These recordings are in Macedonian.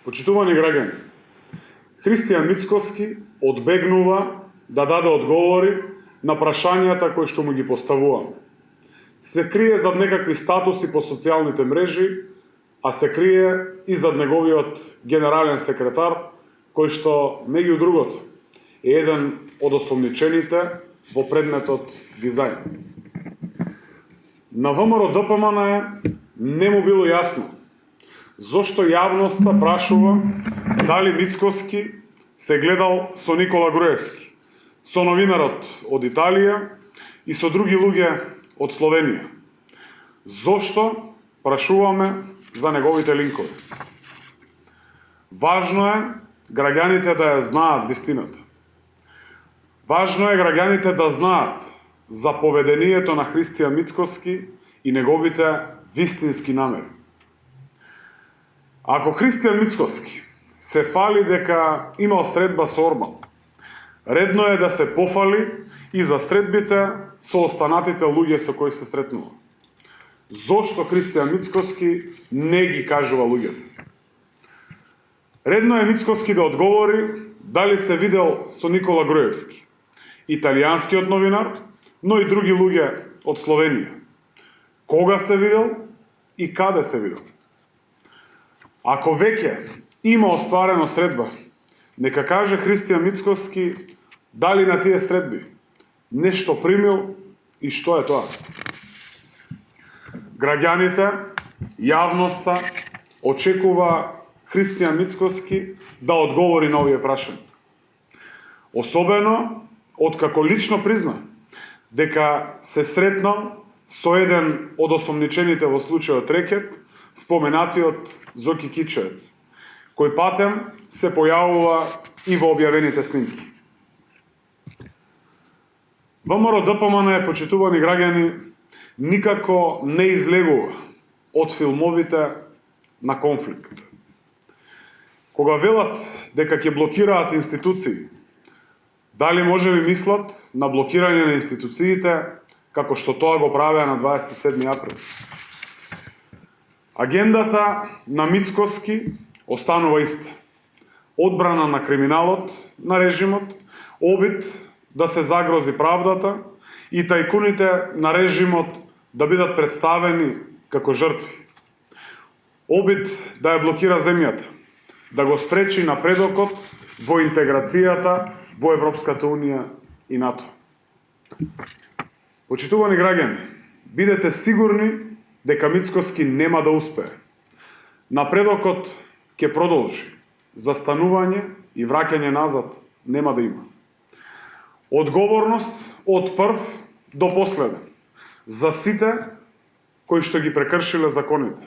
Почитувани граѓани, Христијан Мицкоски одбегнува да даде одговори на прашањата кои што му ги поставуваме. Се крие зад некакви статуси по социјалните мрежи, а се крие и зад неговиот генерален секретар, кој што, меѓу другото, е еден од осомничените во предметот дизајн. На ВМРО ДПМН не му било јасно зошто јавноста прашува дали Мицкоски се гледал со Никола Груевски, со новинарот од Италија и со други луѓе од Словенија. Зошто прашуваме за неговите линкови? Важно е граѓаните да ја знаат вистината. Важно е граѓаните да знаат за поведението на Христијан Мицкоски и неговите вистински намери. Ако Христијан Мицкоски се фали дека имал средба со Орбан, редно е да се пофали и за средбите со останатите луѓе со кои се сретнува. Зошто Христијан Мицкоски не ги кажува луѓето? Редно е Мицкоски да одговори дали се видел со Никола Груевски, италијанскиот новинар, но и други луѓе од Словенија. Кога се видел и каде се видел? Ако веќе има остварено средба, нека каже Христијан Мицкоски дали на тие средби нешто примил и што е тоа. Граѓаните, јавноста очекува Христијан Мицкоски да одговори на овие прашања. Особено откако лично призна дека се сретнал со еден од осомничените во случајот Рекет, споменатиот Зоки Кичевец, кој патем се појавува и во објавените снимки. ВМРО ДПМН, почитувани граѓани, никако не излегува од филмовите на конфликт. Кога велат дека ќе блокираат институции, дали може би мислат на блокирање на институциите како што тоа го правеа на 27 април? Агендата на Мицкоски останува иста. Одбрана на криминалот, на режимот, обид да се загрози правдата и тајкуните на режимот да бидат представени како жртви. Обид да ја блокира земјата, да го спречи напредокот во интеграцијата во Европската Унија и НАТО. Почитувани граѓани, бидете сигурни дека Мицкоски нема да успее. Напредокот ќе продолжи. Застанување и враќање назад нема да има. Одговорност од прв до последен за сите кои што ги прекршиле законите.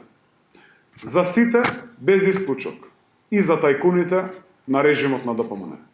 За сите без исклучок и за тајкуните на режимот на ДПМН.